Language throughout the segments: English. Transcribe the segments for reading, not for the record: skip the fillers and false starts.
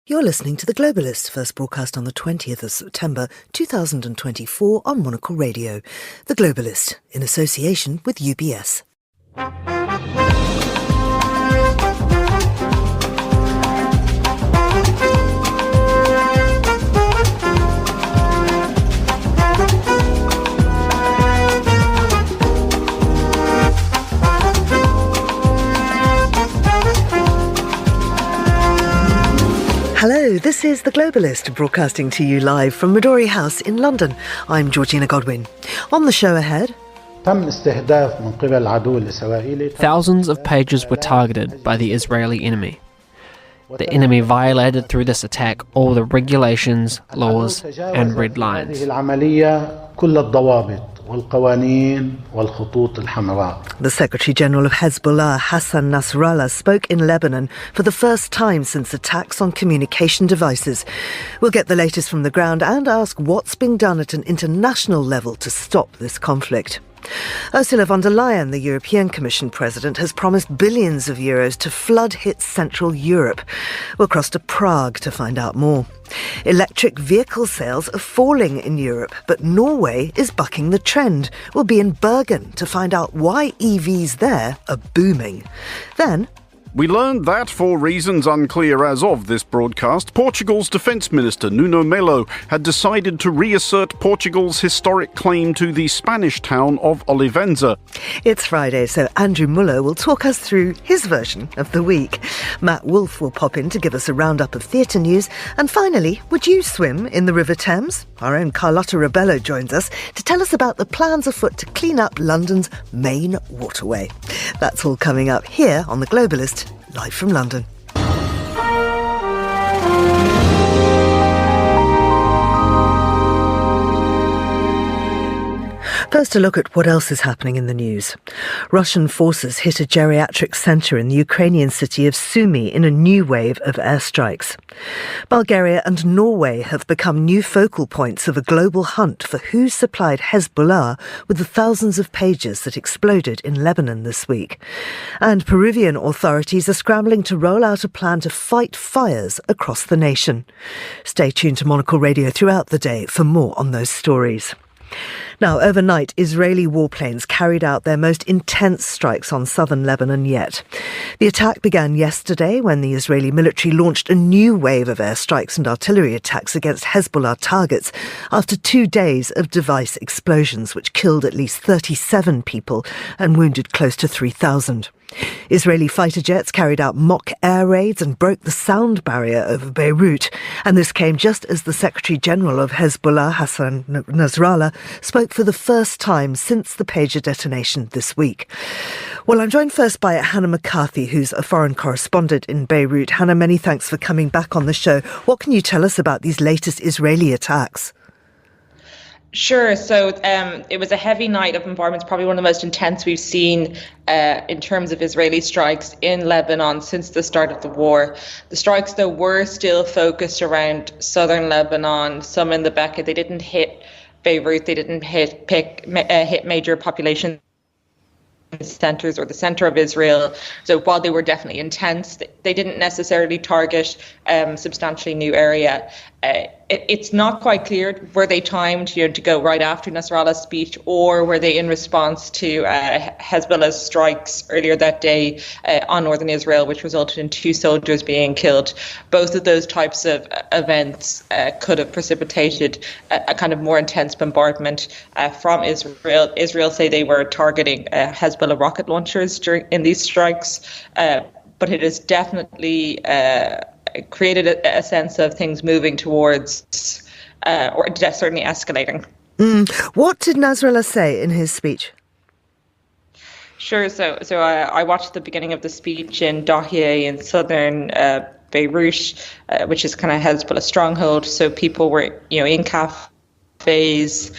You're listening to The Globalist, first broadcast on the 20th of September 2024 on Monocle Radio. The Globalist, in association with UBS. Hello, this is The Globalist, broadcasting to you live from Midori House in London. I'm Georgina Godwin. On the show ahead... Thousands of pages were targeted by the Israeli enemy. The enemy violated through this attack all the regulations, laws and red lines. The Secretary-General of Hezbollah, Hassan Nasrallah, spoke in Lebanon for the first time since attacks on communication devices. We'll get the latest from the ground and ask what's being done at an international level to stop this conflict. Ursula von der Leyen, the European Commission President, has promised billions of euros to flood-hit Central Europe. We'll cross to Prague to find out more. Electric vehicle sales are falling in Europe, but Norway is bucking the trend. We'll be in Bergen to find out why EVs there are booming. Then... we learned that, for reasons unclear as of this broadcast, Portugal's Defence Minister Nuno Melo had decided to reassert Portugal's historic claim to the Spanish town of Olivenza. It's Friday, so Andrew Muller will talk us through his version of the week. Matt Wolfe will pop in to give us a roundup of theatre news. And finally, would you swim in the River Thames? Our own Carlota Rebelo joins us to tell us about the plans afoot to clean up London's main waterway. That's all coming up here on The Globalist, live from London. First, a look at what else is happening in the news. Russian forces hit a geriatric centre in the Ukrainian city of Sumy in a new wave of airstrikes. Bulgaria and Norway have become new focal points of a global hunt for who supplied Hezbollah with the thousands of pages that exploded in Lebanon this week. And Peruvian authorities are scrambling to roll out a plan to fight fires across the nation. Stay tuned to Monocle Radio throughout the day for more on those stories. Now, overnight, Israeli warplanes carried out their most intense strikes on southern Lebanon yet. The attack began yesterday when the Israeli military launched a new wave of airstrikes and artillery attacks against Hezbollah targets after 2 days of device explosions, which killed at least 37 people and wounded close to 3,000. Israeli fighter jets carried out mock air raids and broke the sound barrier over Beirut. And this came just as the Secretary-General of Hezbollah, Hassan Nasrallah, spoke for the first time since the pager detonation this week. Well, I'm joined first by Hannah McCarthy, who's a foreign correspondent in Beirut. Hannah, many thanks for coming back on the show. What can you tell us about these latest Israeli attacks? Sure. So it was a heavy night of bombardments, probably one of the most intense we've seen in terms of Israeli strikes in Lebanon since the start of the war. The strikes, though, were still focused around southern Lebanon, some in the Bekaa. They didn't hit Beirut. They didn't hit major population centres or the centre of Israel. So while they were definitely intense, they didn't necessarily target substantially new area. It's not quite clear, were they timed to go right after Nasrallah's speech, or were they in response to Hezbollah's strikes earlier that day on northern Israel, which resulted in 2 soldiers being killed. Both of those types of events could have precipitated a kind of more intense bombardment from Israel. Israel say they were targeting Hezbollah rocket launchers in these strikes, but it has definitely created a sense of things moving towards, or certainly escalating. What did Nasrallah say in his speech? Sure. So I watched the beginning of the speech in Dahiyeh in southern Beirut, which is kind of Hezbollah stronghold. So people were, in cafes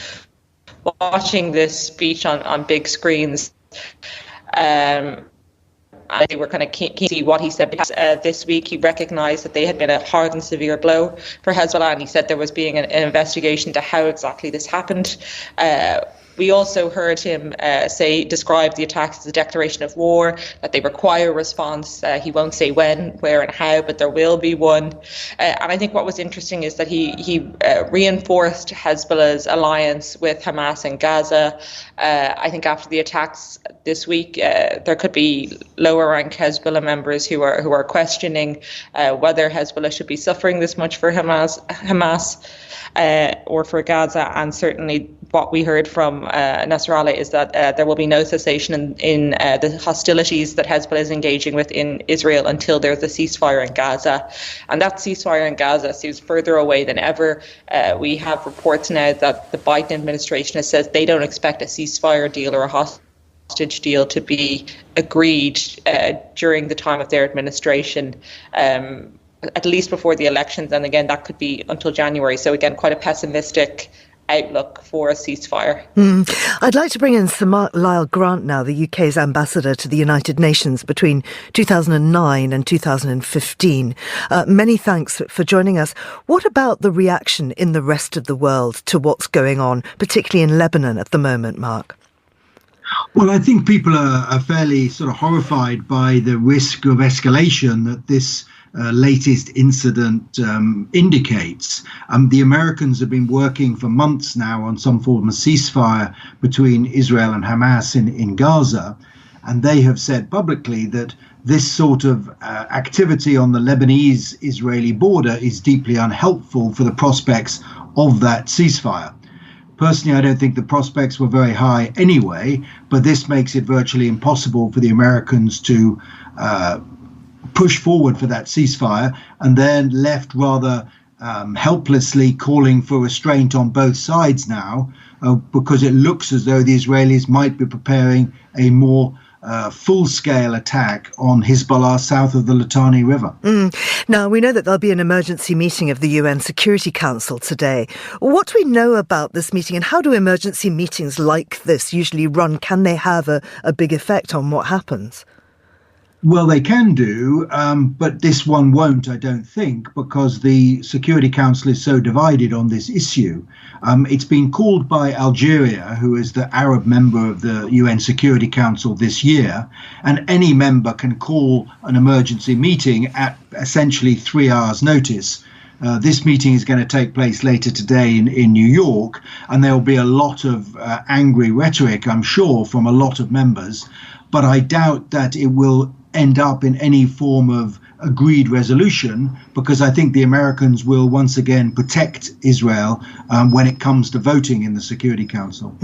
watching this speech on big screens. They were kind of keen to see what he said. This week, he recognised that they had been a hard and severe blow for Hezbollah, and he said there was being an investigation to how exactly this happened. We also heard him describe the attacks as a declaration of war, that they require a response. He won't say when, where and how, but there will be one. And I think what was interesting is that he reinforced Hezbollah's alliance with Hamas in Gaza. I think after the attacks this week, there could be lower rank Hezbollah members who are questioning whether Hezbollah should be suffering this much for Hamas or for Gaza. And certainly what we heard from Nasrallah is that there will be no cessation in the hostilities that Hezbollah is engaging with in Israel until there's a ceasefire in Gaza. And that ceasefire in Gaza seems further away than ever. We have reports now that the Biden administration has said they don't expect a ceasefire deal or a hostage deal to be agreed during the time of their administration, at least before the elections. And again, that could be until January. So again, quite a pessimistic outlook for a ceasefire. I'd like to bring in Sir Lyall Grant now, the UK's ambassador to the United Nations between 2009 and 2015. Many thanks for joining us. What about the reaction in the rest of the world to what's going on, particularly in Lebanon at the moment, Mark? Well, I think people are fairly sort of horrified by the risk of escalation that this latest incident indicates. The Americans have been working for months now on some form of ceasefire between Israel and Hamas in Gaza, and they have said publicly that this sort of activity on the Lebanese-Israeli border is deeply unhelpful for the prospects of that ceasefire. Personally, I don't think the prospects were very high anyway, but this makes it virtually impossible for the Americans to push forward for that ceasefire, and then left rather helplessly calling for restraint on both sides now, because it looks as though the Israelis might be preparing a more full-scale attack on Hezbollah south of the Litani River. Now, we know that there'll be an emergency meeting of the UN Security Council today. What do we know about this meeting, and how do emergency meetings like this usually run? Can they have a big effect on what happens? Well, they can do, but this one won't, I don't think, because the Security Council is so divided on this issue. It's been called by Algeria, who is the Arab member of the UN Security Council this year, and any member can call an emergency meeting at essentially 3 hours' notice. This meeting is going to take place later today in New York, and there will be a lot of angry rhetoric, I'm sure, from a lot of members, but I doubt that it will end up in any form of agreed resolution, because I think the Americans will once again protect Israel when it comes to voting in the Security Council.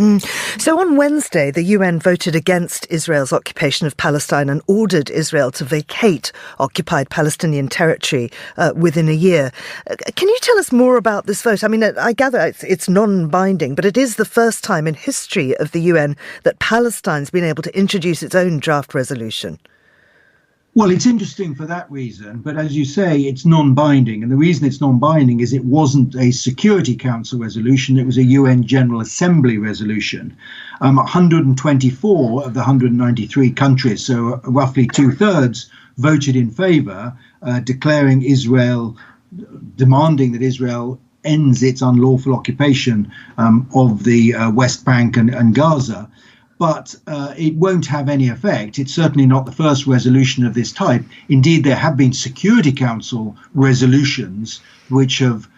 So on Wednesday, the UN voted against Israel's occupation of Palestine and ordered Israel to vacate occupied Palestinian territory within a year. Can you tell us more about this vote? I mean, I gather it's non-binding, but it is the first time in history of the UN that Palestine's been able to introduce its own draft resolution. Well, it's interesting for that reason, but as you say, it's non-binding. And the reason it's non-binding is it wasn't a Security Council resolution, it was a UN General Assembly resolution. 124 of the 193 countries, so roughly 2/3, voted in favour, demanding that Israel ends its unlawful occupation of the West Bank and Gaza. But it won't have any effect. It's certainly not the first resolution of this type. Indeed, there have been Security Council resolutions which have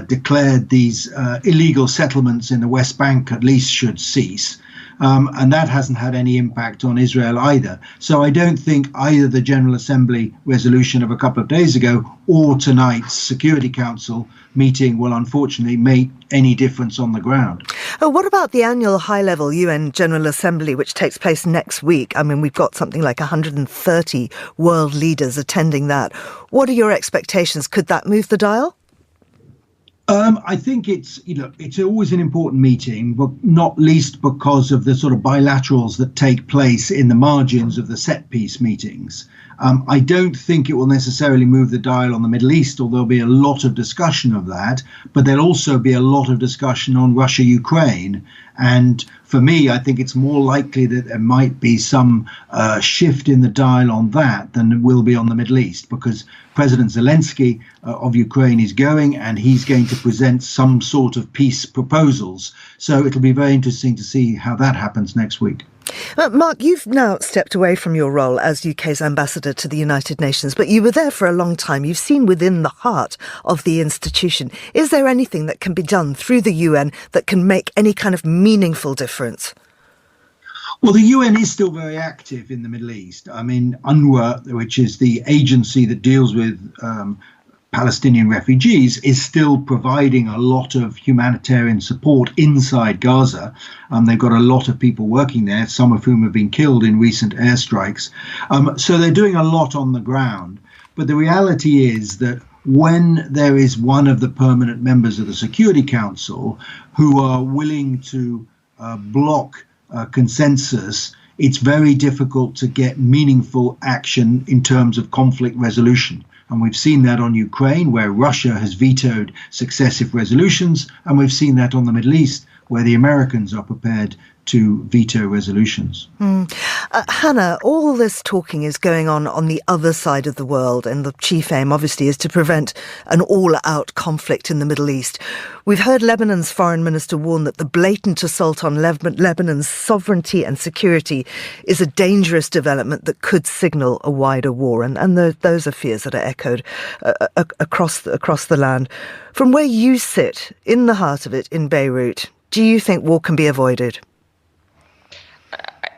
declared these illegal settlements in the West Bank at least should cease. And that hasn't had any impact on Israel either. So I don't think either the General Assembly resolution of a couple of days ago or tonight's Security Council meeting will unfortunately make any difference on the ground. What about the annual high-level UN General Assembly, which takes place next week? I mean, we've got something like 130 world leaders attending that. What are your expectations? Could that move the dial? I think it's always an important meeting, but not least because of the sort of bilaterals that take place in the margins of the set piece meetings. I don't think it will necessarily move the dial on the Middle East, although there'll be a lot of discussion of that. But there'll also be a lot of discussion on Russia-Ukraine. And for me, I think it's more likely that there might be some shift in the dial on that than there will be on the Middle East, because President Zelensky of Ukraine is going, and he's going to present some sort of peace proposals. So it'll be very interesting to see how that happens next week. Mark, you've now stepped away from your role as UK's ambassador to the United Nations, but you were there for a long time. You've seen within the heart of the institution. Is there anything that can be done through the UN that can make any kind of meaningful difference? Well, the UN is still very active in the Middle East. I mean, UNRWA, which is the agency that deals with Palestinian refugees, is still providing a lot of humanitarian support inside Gaza. They've got a lot of people working there, some of whom have been killed in recent airstrikes. So they're doing a lot on the ground. But the reality is that when there is one of the permanent members of the Security Council who are willing to block consensus, it's very difficult to get meaningful action in terms of conflict resolution. And we've seen that on Ukraine, where Russia has vetoed successive resolutions. And we've seen that on the Middle East, where the Americans are prepared to veto resolutions. Hannah, all this talking is going on the other side of the world, and the chief aim, obviously, is to prevent an all-out conflict in the Middle East. We've heard Lebanon's foreign minister warn that the blatant assault on Lebanon's sovereignty and security is a dangerous development that could signal a wider war, and those are fears that are echoed across the land. From where you sit, in the heart of it, in Beirut, do you think war can be avoided?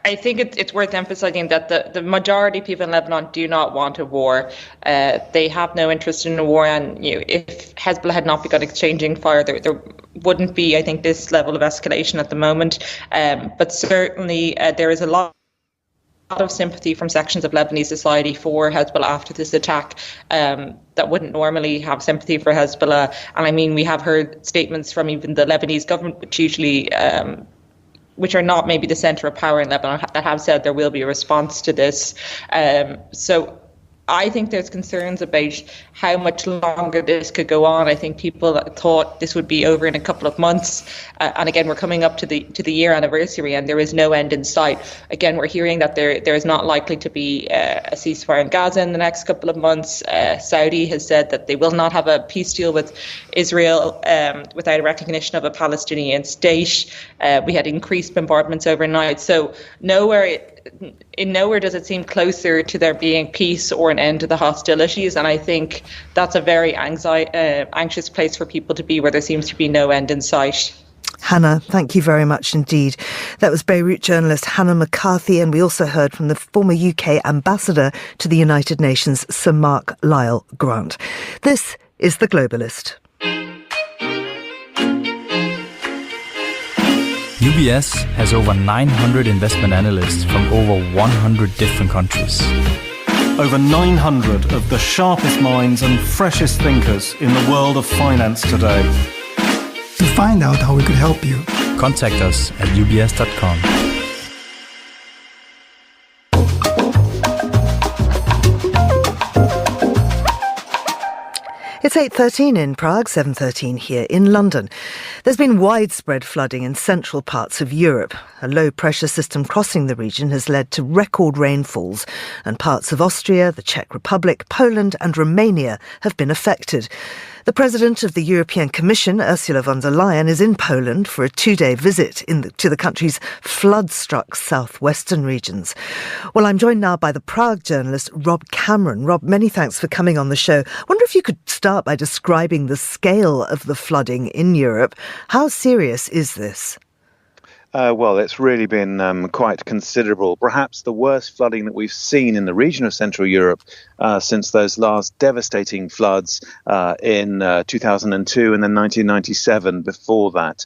I think it's worth emphasising that the majority of people in Lebanon do not want a war. They have no interest in a war, and if Hezbollah had not begun exchanging fire, there wouldn't be, I think, this level of escalation at the moment. But certainly there is a lot of sympathy from sections of Lebanese society for Hezbollah after this attack that wouldn't normally have sympathy for Hezbollah. And I mean, we have heard statements from even the Lebanese government, which usually which are not maybe the centre of power in Lebanon, that have said there will be a response to this. So I think there's concerns about how much longer this could go on. I think people thought this would be over in a couple of months. And again, we're coming up to the year anniversary, and there is no end in sight. Again, we're hearing that there is not likely to be a ceasefire in Gaza in the next couple of months. Saudi has said that they will not have a peace deal with Israel without a recognition of a Palestinian state. We had increased bombardments overnight. So nowhere does it seem closer to there being peace or an end to the hostilities. And I think that's a very anxious place for people to be, where there seems to be no end in sight. Hannah, thank you very much indeed. That was Beirut journalist Hannah McCarthy, and we also heard from the former UK ambassador to the United Nations, Sir Mark Lyall Grant. This is The Globalist. UBS has over 900 investment analysts from over 100 different countries. Over 900 of the sharpest minds and freshest thinkers in the world of finance today. To find out how we could help you, contact us at ubs.com. It's 8:13 in Prague, 7:13 here in London. There's been widespread flooding in central parts of Europe. A low-pressure system crossing the region has led to record rainfalls, and parts of Austria, the Czech Republic, Poland and Romania have been affected. The President of the European Commission, Ursula von der Leyen, is in Poland for a 2-day visit to the country's flood-struck southwestern regions. Well, I'm joined now by the Prague journalist Rob Cameron. Rob, many thanks for coming on the show. I wonder if you could start by describing the scale of the flooding in Europe. How serious is this? Well, it's really been quite considerable. Perhaps the worst flooding that we've seen in the region of Central Europe since those last devastating floods in 2002 and then 1997 before that.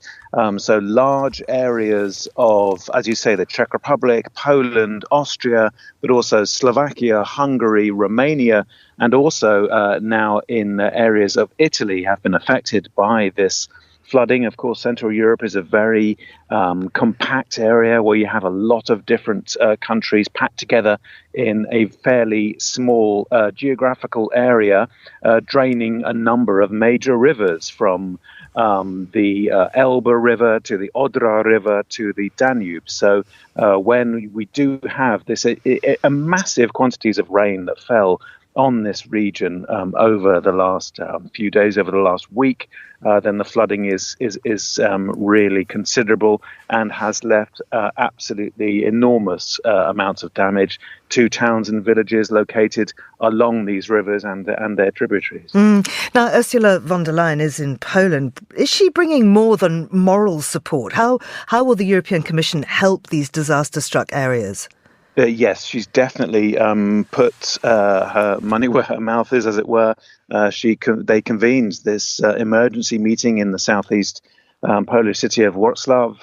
So large areas of, as you say, the Czech Republic, Poland, Austria, but also Slovakia, Hungary, Romania, and also now in areas of Italy have been affected by this flooding. Of course, Central Europe is a very compact area where you have a lot of different countries packed together in a fairly small geographical area, draining a number of major rivers from the Elbe River to the Odra River to the Danube. So when we do have this a massive quantities of rain that fell on this region over the last few days, over the last week, then the flooding is really considerable and has left absolutely enormous amounts of damage to towns and villages located along these rivers and their tributaries. Now, Ursula von der Leyen is in Poland. Is she bringing more than moral support? How will the European Commission help these disaster-struck areas? Yes, she's definitely put her money where her mouth is, as it were. They convened this emergency meeting in the southeast Polish city of Wrocław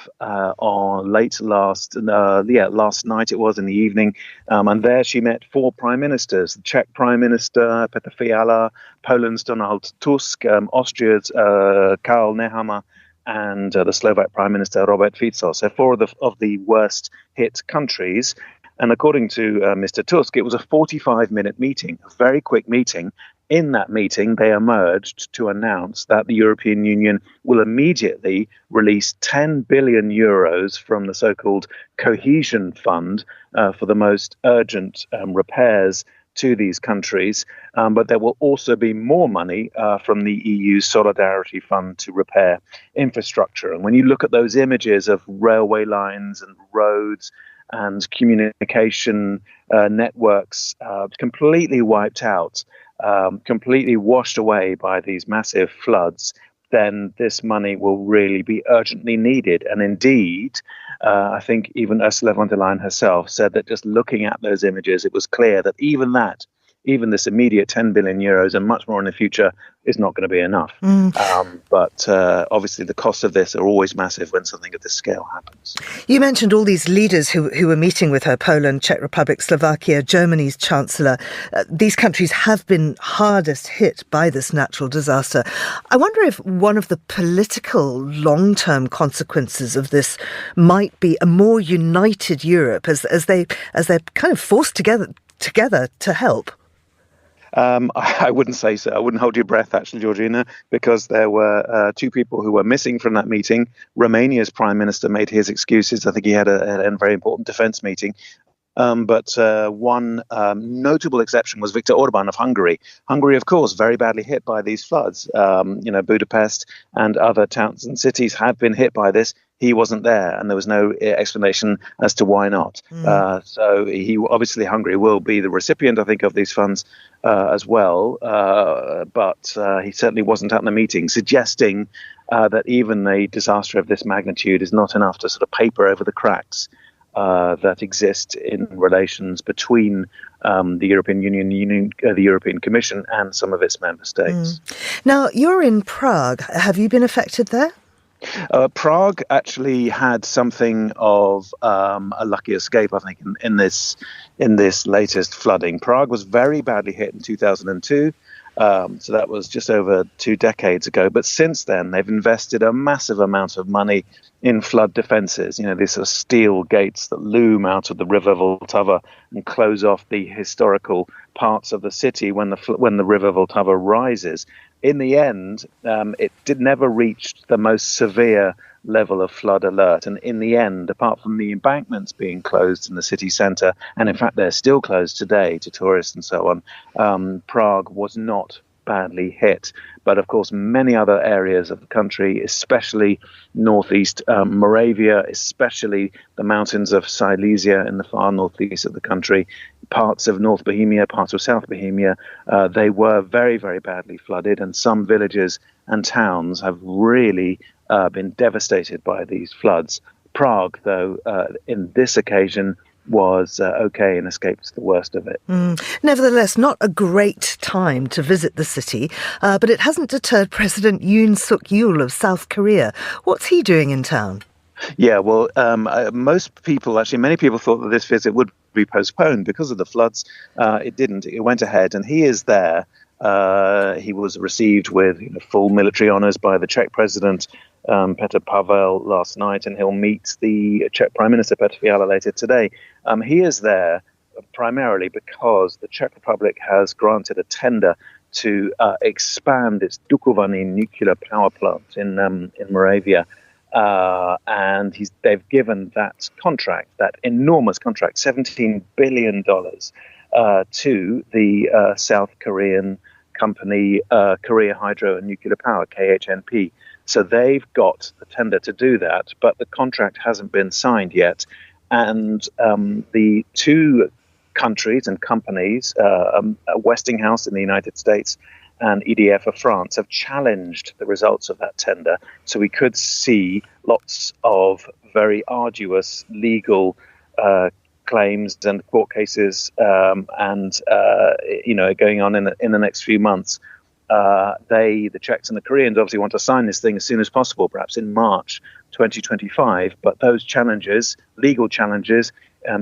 on last night. It was in the evening, and there she met 4 prime ministers: the Czech Prime Minister Petr Fiala, Poland's Donald Tusk, Austria's Karl Nehammer, and the Slovak Prime Minister Robert Fico. So 4 of the worst hit countries. And according to Mr. Tusk, it was a 45-minute meeting, a very quick meeting. In that meeting, they emerged to announce that the European Union will immediately release 10 billion euros from the so-called cohesion fund for the most urgent repairs to these countries. But there will also be more money from the EU Solidarity Fund to repair infrastructure. And when you look at those images of railway lines and roads and communication networks completely wiped out, completely washed away by these massive floods, then this money will really be urgently needed. And indeed, I think even Ursula von der Leyen herself said that just looking at those images, it was clear that even this immediate 10 billion euros and much more in the future is not going to be enough. But obviously the costs of this are always massive when something of this scale happens. You mentioned all these leaders who were meeting with her: Poland, Czech Republic, Slovakia, Germany's Chancellor. These countries have been hardest hit by this natural disaster. I wonder if one of the political long-term consequences of this might be a more united Europe as they're kind of forced together to help. I wouldn't say so. I wouldn't hold your breath, actually, Georgina, because there were 2 people who were missing from that meeting. Romania's prime minister made his excuses. I think he had a very important defence meeting. But one notable exception was Viktor Orban of Hungary. Hungary, of course, very badly hit by these floods. Budapest and other towns and cities have been hit by this. He wasn't there, and there was no explanation as to why not. So Hungary will be the recipient, I think, of these funds as well. But he certainly wasn't at the meeting, suggesting that even a disaster of this magnitude is not enough to sort of paper over the cracks that exist in relations between the European Union, the European Commission, and some of its member states. Now, you're in Prague. Have you been affected there? Prague actually had something of a lucky escape, I think, in this latest flooding. Prague was very badly hit in 2002. So that was just over 2 decades ago. But since then, they've invested a massive amount of money in flood defences. These are steel gates that loom out of the River Vltava and close off the historical parts of the city when the River Vltava rises. In the end, it never reached the most severe level of flood alert. And in the end, apart from the embankments being closed in the city centre, and in fact they're still closed today to tourists and so on, Prague was not badly hit. But of course, many other areas of the country, especially northeast Moravia, especially the mountains of Silesia in the far northeast of the country, parts of North Bohemia, parts of South Bohemia, they were very, very badly flooded. And some villages and towns have really been devastated by these floods. Prague, though, in this occasion, was okay and escaped the worst of it. Nevertheless, not a great time to visit the city, but it hasn't deterred President Yoon Suk-yeol of South Korea. What's he doing in town? Yeah, well, many people thought that this visit would be postponed because of the floods. It didn't. It went ahead, and he is there. He was received with full military honours by the Czech president, Petr Pavel last night, and he'll meet the Czech Prime Minister Petr Fiala later today. He is there primarily because the Czech Republic has granted a tender to expand its Dukovany nuclear power plant in Moravia. And they've given that contract, that enormous contract, $17 billion, to the South Korean company Korea Hydro and Nuclear Power, KHNP. So they've got the tender to do that, but the contract hasn't been signed yet. And the two countries and companies, Westinghouse in the United States and EDF of France, have challenged the results of that tender. So we could see lots of very arduous legal claims and court cases, going on in the next few months. The Czechs and the Koreans obviously want to sign this thing as soon as possible, perhaps in March 2025. But those challenges, legal challenges,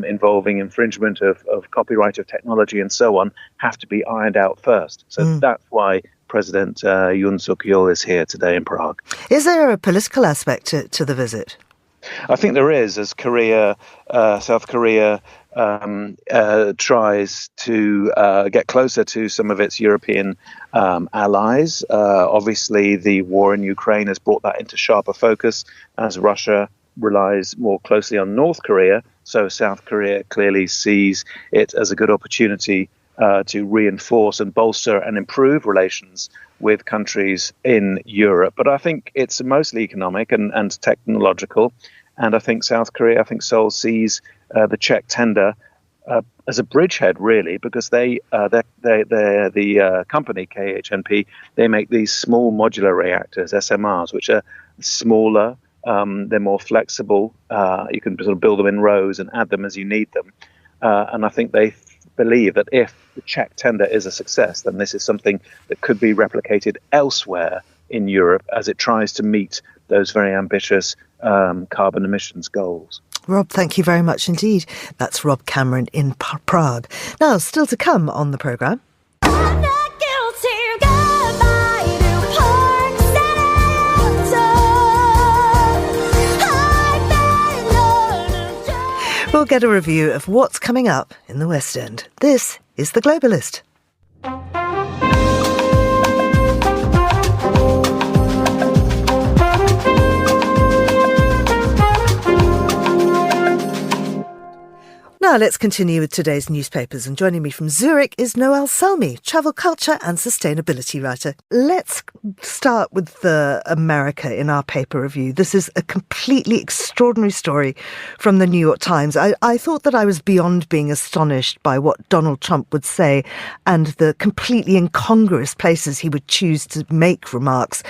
involving infringement of copyright of technology and so on, have to be ironed out first. So that's why President Yoon Suk-yeol is here today in Prague. Is there a political aspect to the visit? I think there is, as South Korea tries to get closer to some of its European allies. Obviously, the war in Ukraine has brought that into sharper focus as Russia relies more closely on North Korea. So South Korea clearly sees it as a good opportunity to reinforce and bolster and improve relations with countries in Europe. But I think it's mostly economic and technological. And I think Seoul sees the Czech tender as a bridgehead, really, because they're the company KHNP. They make these small modular reactors, SMRs, which are smaller. They're more flexible. You can sort of build them in rows and add them as you need them. And I think they believe that if the Czech tender is a success, then this is something that could be replicated elsewhere in Europe as it tries to meet those very ambitious carbon emissions goals. Rob, thank you very much indeed. That's Rob Cameron in Prague. Now, still to come on the programme. We'll get a review of what's coming up in the West End. This is The Globalist. Now let's continue with today's newspapers, and joining me from Zurich is Noel Selmy, travel culture and sustainability writer. Let's start with America in our paper review. This is a completely extraordinary story from the New York Times. I thought that I was beyond being astonished by what Donald Trump would say and the completely incongruous places he would choose to make remarks.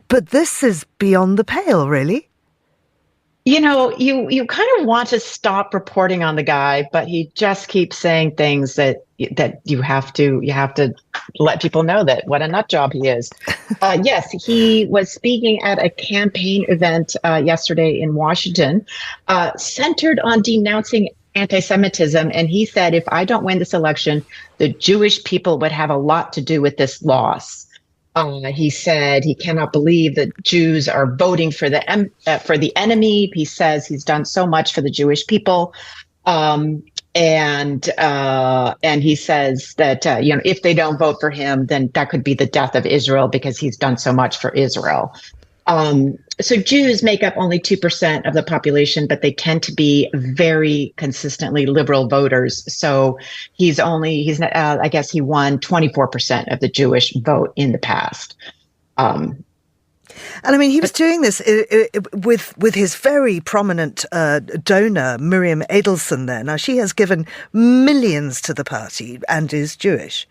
But this is beyond the pale, really. You know, you kind of want to stop reporting on the guy, but he just keeps saying things that you have to let people know that what a nut job he is. Yes, he was speaking at a campaign event yesterday in Washington, centered on denouncing anti-Semitism. And he said, if I don't win this election, the Jewish people would have a lot to do with this loss. He said he cannot believe that Jews are voting for the enemy. He says he's done so much for the Jewish people, and he says that if they don't vote for him, then that could be the death of Israel because he's done so much for Israel. So Jews make up only 2% of the population, but they tend to be very consistently liberal voters. So I guess he won 24% of the Jewish vote in the past. And I mean, he was doing this with his very prominent donor, Miriam Adelson there. Now, she has given millions to the party and is Jewish.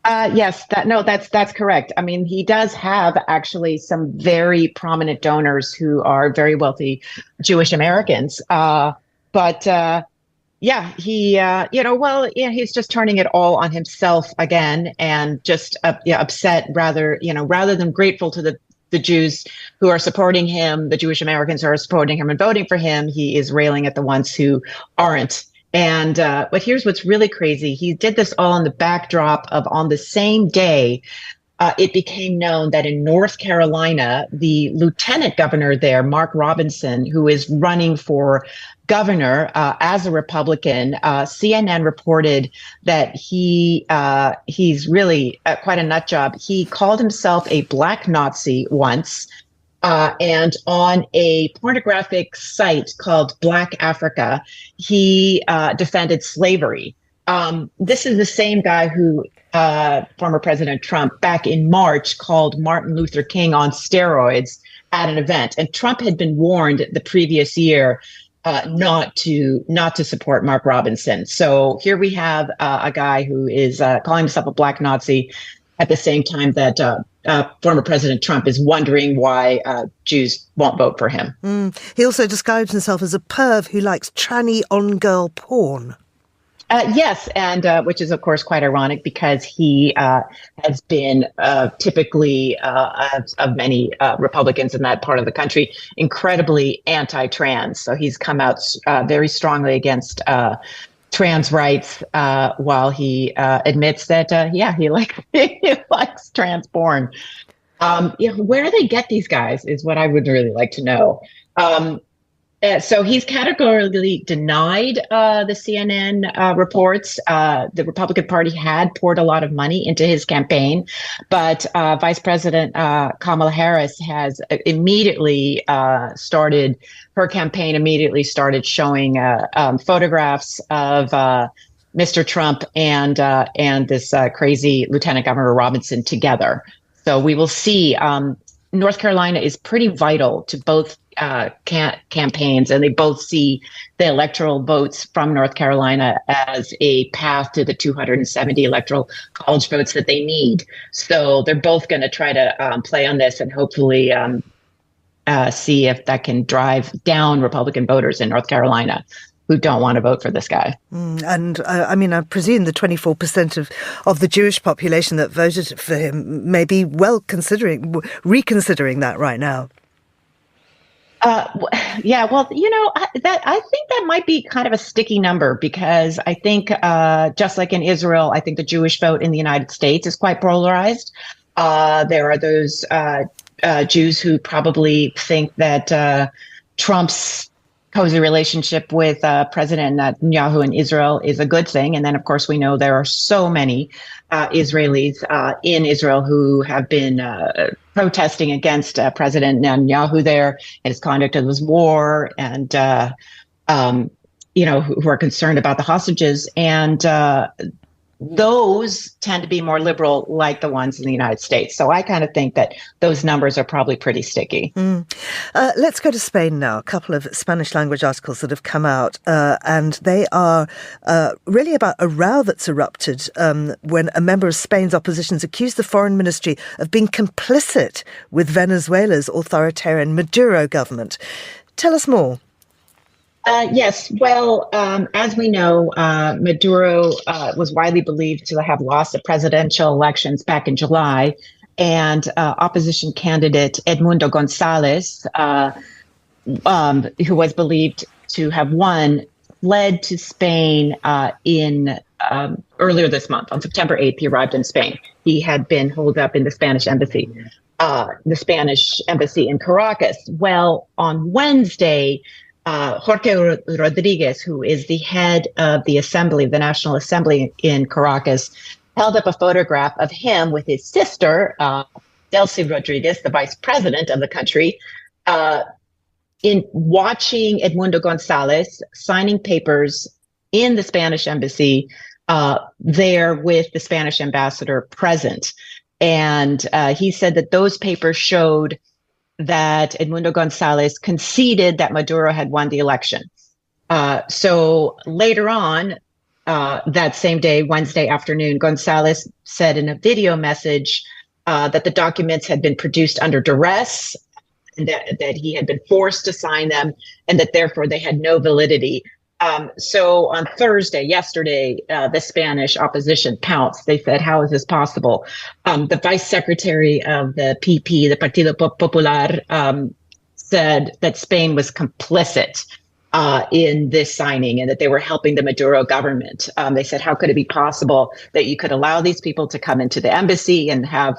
Yes, that's correct. I mean, he does have actually some very prominent donors who are very wealthy Jewish Americans. But he's just turning it all on himself again, and just upset rather than grateful to the Jews who are supporting him, the Jewish Americans who are supporting him and voting for him. He is railing at the ones who aren't. And but here's what's really crazy. He did this all in the backdrop of, on the same day, it became known that in North Carolina, the lieutenant governor there, Mark Robinson, who is running for governor as a Republican, CNN reported that he's really quite a nut job. He called himself a black Nazi once. And on a pornographic site called Black Africa, he defended slavery. This is the same guy who former President Trump back in March called Martin Luther King on steroids at an event. And Trump had been warned the previous year not to support Mark Robinson. So here we have a guy who is calling himself a black Nazi at the same time that former President Trump is wondering why Jews won't vote for him. He also describes himself as a perv who likes tranny on-girl porn. Yes, and which is, of course, quite ironic because he has been typically, of many Republicans in that part of the country, incredibly anti-trans. So he's come out very strongly against trans rights while he admits that, he likes trans porn. Where do they get these guys is what I would really like to know. So he's categorically denied the CNN reports. The Republican Party had poured a lot of money into his campaign, but Vice President Kamala Harris has immediately started showing photographs of Mr. Trump and this crazy Lieutenant Governor Robinson together. So we will see. North Carolina is pretty vital to both campaigns, and they both see the electoral votes from North Carolina as a path to the 270 electoral college votes that they need. So they're both going to try to play on this and hopefully see if that can drive down Republican voters in North Carolina who don't want to vote for this guy. And I presume the 24% of the Jewish population that voted for him may be reconsidering that right now. I think that might be kind of a sticky number because I think just like in Israel, I think the Jewish vote in the United States is quite polarized. There are those Jews who probably think that Trump's cozy relationship with President Netanyahu in Israel is a good thing. And then, of course, we know there are so many Israelis in Israel who have been protesting against President Netanyahu there and his conduct of this war and, who are concerned about the hostages. And those tend to be more liberal like the ones in the United States. So I kind of think that those numbers are probably pretty sticky. Let's go to Spain now. A couple of Spanish language articles that have come out and they are really about a row that's erupted when a member of Spain's oppositions accused the foreign ministry of being complicit with Venezuela's authoritarian Maduro government. Tell us more. Yes. Well, as we know, Maduro was widely believed to have lost the presidential elections back in July. And opposition candidate Edmundo Gonzalez, who was believed to have won, fled to Spain earlier this month. On September 8th, he arrived in Spain. He had been holed up in the Spanish embassy in Caracas. Well, on Wednesday, Jorge Rodriguez, who is the head of the Assembly, the National Assembly in Caracas, held up a photograph of him with his sister, Delcy Rodriguez, the vice president of the country, in watching Edmundo Gonzalez signing papers in the Spanish embassy there with the Spanish ambassador present. And he said that those papers showed that Edmundo Gonzalez conceded that Maduro had won the election. So later on that same day, Wednesday afternoon, Gonzalez said in a video message that the documents had been produced under duress, and that he had been forced to sign them, and that therefore they had no validity. So on Thursday, yesterday, the Spanish opposition pounced. They said, how is this possible? The vice secretary of the PP, the Partido Popular, said that Spain was complicit. in this signing, and that they were helping the Maduro government. They said, how could it be possible that you could allow these people to come into the embassy and have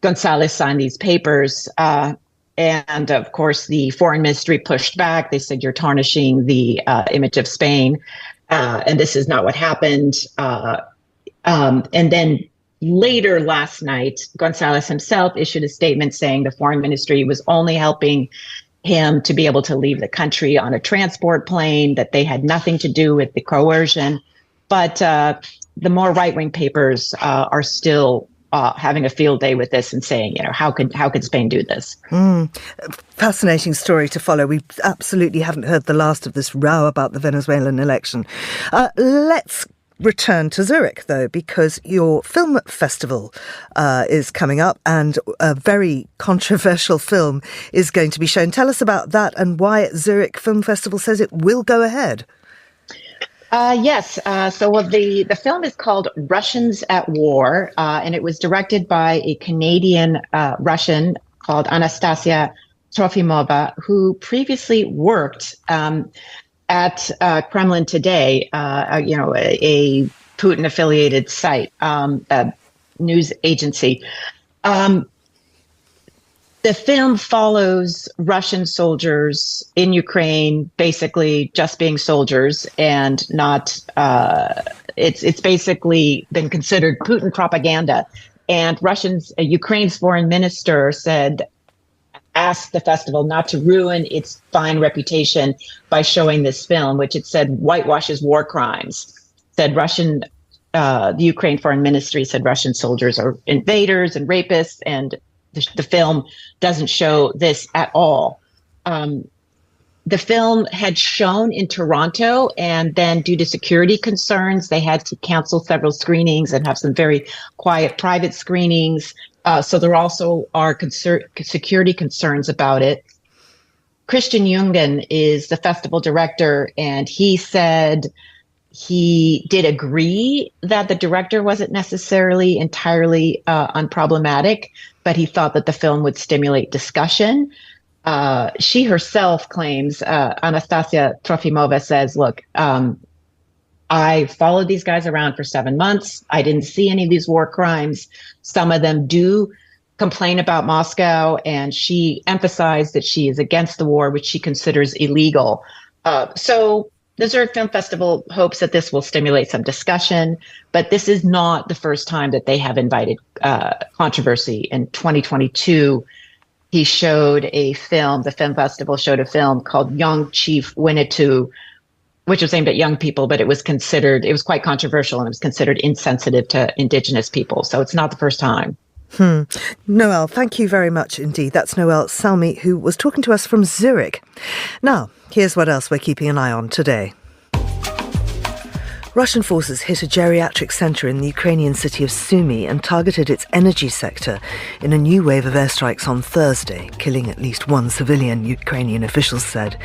Gonzalez sign these papers? And of course, the foreign ministry pushed back. They said, you're tarnishing the image of Spain, and this is not what happened. And then later last night, Gonzalez himself issued a statement saying the foreign ministry was only helping him to be able to leave the country on a transport plane, that they had nothing to do with the coercion. But the more right-wing papers are still having a field day with this and saying, how could Spain do this? Fascinating story to follow. We absolutely haven't heard the last of this row about the Venezuelan election. Let's return to Zurich, though, because your film festival is coming up and a very controversial film is going to be shown. Tell us about that and why Zurich Film Festival says it will go ahead. Yes. The film is called Russians at War, and it was directed by a Canadian Russian called Anastasia Trofimova, who previously worked at Kremlin Today, a Putin-affiliated site, a news agency. The film follows Russian soldiers in Ukraine, basically just being soldiers and not. It's basically been considered Putin propaganda. And Ukraine's foreign minister asked the festival not to ruin its fine reputation by showing this film, which it said whitewashes war crimes. The Ukraine Foreign Ministry said Russian soldiers are invaders and rapists, and the film doesn't show this at all. The film had shown in Toronto, and then due to security concerns, they had to cancel several screenings and have some very quiet private screenings. So there also are security concerns about it. Christian Jungen is the festival director, and he said he did agree that the director wasn't necessarily entirely unproblematic, but he thought that the film would stimulate discussion. She herself claims, Anastasia Trofimova says, look, I followed these guys around for 7 months. I didn't see any of these war crimes. Some of them do complain about Moscow, and she emphasized that she is against the war, which she considers illegal. So the Zurich Film Festival hopes that this will stimulate some discussion, but this is not the first time that they have invited controversy. In 2022, he showed a film, the film festival showed a film called Young Chief Winnetou, which was aimed at young people, but it was quite controversial, and it was considered insensitive to Indigenous people. So it's not the first time. Noelle, thank you very much indeed. That's Noelle Salmi, who was talking to us from Zurich. Now, here's what else we're keeping an eye on today. Russian forces hit a geriatric centre in the Ukrainian city of Sumy and targeted its energy sector in a new wave of airstrikes on Thursday, killing at least one civilian, Ukrainian officials said.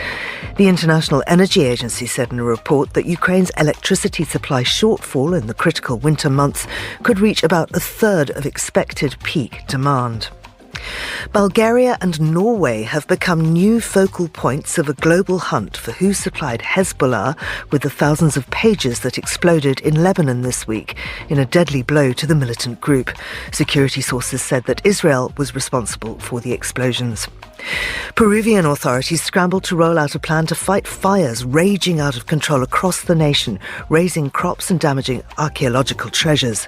The International Energy Agency said in a report that Ukraine's electricity supply shortfall in the critical winter months could reach about a third of expected peak demand. Bulgaria and Norway have become new focal points of a global hunt for who supplied Hezbollah with the thousands of pages that exploded in Lebanon this week in a deadly blow to the militant group. Security sources said that Israel was responsible for the explosions. Peruvian authorities scrambled to roll out a plan to fight fires raging out of control across the nation, razing crops and damaging archaeological treasures.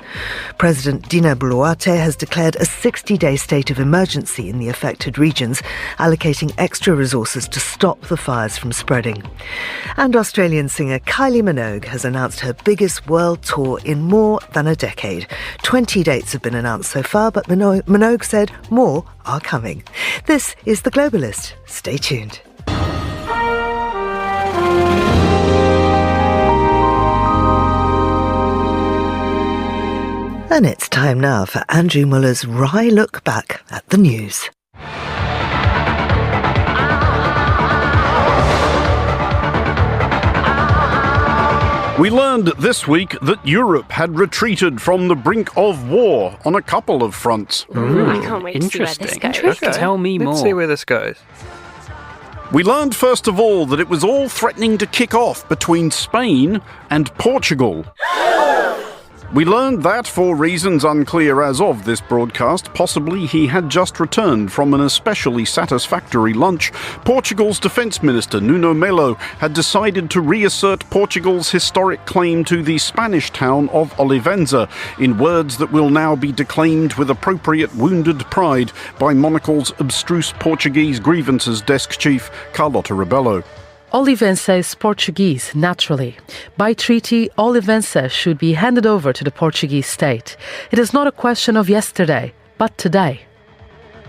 President Dina Boluarte has declared a 60-day state of emergency in the affected regions, allocating extra resources to stop the fires from spreading. And Australian singer Kylie Minogue has announced her biggest world tour in more than a decade. 20 dates have been announced so far, but Minogue said more are coming. This is The Globalist. Stay tuned. And it's time now for Andrew Muller's wry look back at the news. We learned this week that Europe had retreated from the brink of war on a couple of fronts. Ooh, I can't wait to see where this goes. Tell me more. Let's see where this goes. We learned first of all that it was all threatening to kick off between Spain and Portugal. We learned that, for reasons unclear as of this broadcast, possibly he had just returned from an especially satisfactory lunch, Portugal's Defence Minister Nuno Melo had decided to reassert Portugal's historic claim to the Spanish town of Olivenza, in words that will now be declaimed with appropriate wounded pride by Monocle's abstruse Portuguese grievances desk chief Carlota Rebelo. Olivenza is Portuguese, naturally. By treaty, Olivenza should be handed over to the Portuguese state. It is not a question of yesterday, but today.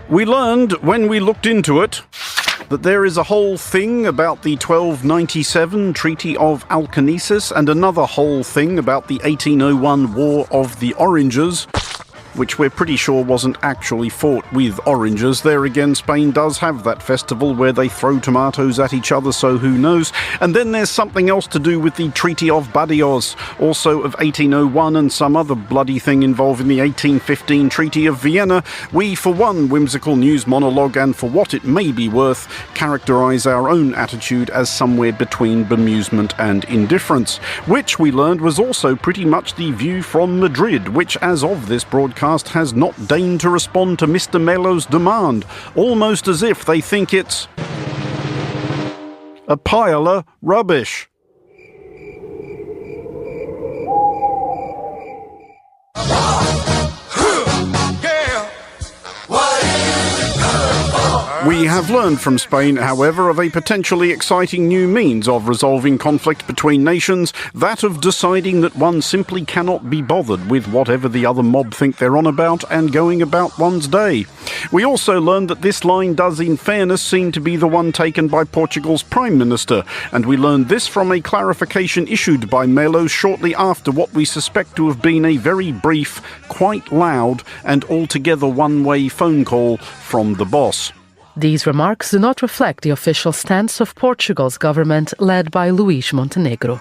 We learned, when we looked into it, that there is a whole thing about the 1297 Treaty of Alcanisas and another whole thing about the 1801 War of the Oranges, which we're pretty sure wasn't actually fought with oranges. There again, Spain does have that festival where they throw tomatoes at each other, so who knows. And then there's something else to do with the Treaty of Badajoz, also of 1801, and some other bloody thing involving the 1815 Treaty of Vienna. We, for one whimsical news monologue, and for what it may be worth, characterise our own attitude as somewhere between bemusement and indifference, which we learned was also pretty much the view from Madrid, which, as of this broadcast, has not deigned to respond to Mr. Melo's demand, almost as if they think it's a pile of rubbish. We have learned from Spain, however, of a potentially exciting new means of resolving conflict between nations, that of deciding that one simply cannot be bothered with whatever the other mob think they're on about and going about one's day. We also learned that this line does, in fairness, seem to be the one taken by Portugal's Prime Minister, and we learned this from a clarification issued by Melo shortly after what we suspect to have been a very brief, quite loud, and altogether one-way phone call from the boss. These remarks do not reflect the official stance of Portugal's government led by Luís Montenegro.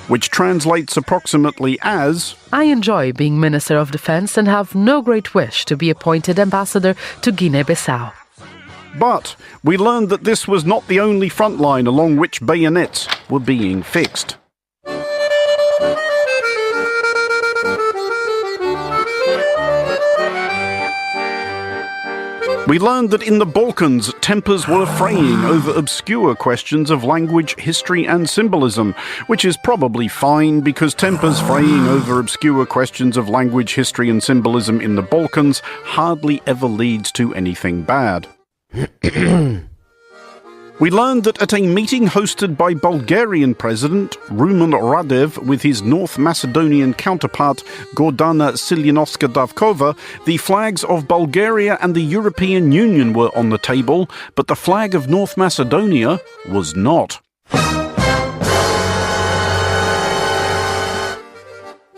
Which translates approximately as, I enjoy being Minister of Defence and have no great wish to be appointed ambassador to Guinea-Bissau. But we learned that this was not the only front line along which bayonets were being fixed. We learned that in the Balkans, tempers were fraying over obscure questions of language, history and symbolism, which is probably fine because tempers fraying over obscure questions of language, history and symbolism in the Balkans hardly ever leads to anything bad. We learned that at a meeting hosted by Bulgarian President Rumen Radev with his North Macedonian counterpart Gordana Silyanovska-Davkova, the flags of Bulgaria and the European Union were on the table, but the flag of North Macedonia was not.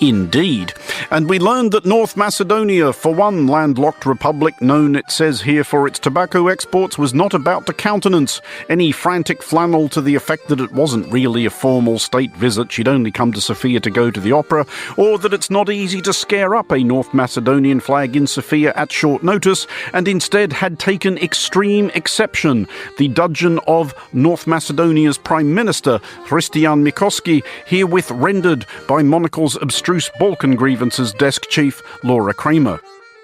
Indeed. And we learned that North Macedonia, for one landlocked republic known, it says here, for its tobacco exports, was not about to countenance any frantic flannel to the effect that it wasn't really a formal state visit, she'd only come to Sofia to go to the opera, or that it's not easy to scare up a North Macedonian flag in Sofia at short notice, and instead had taken extreme exception. The dudgeon of North Macedonia's Prime Minister, Hristijan Mikoski, herewith rendered by Monocle's abstruse Balkan grievances desk chief Laura Kramer.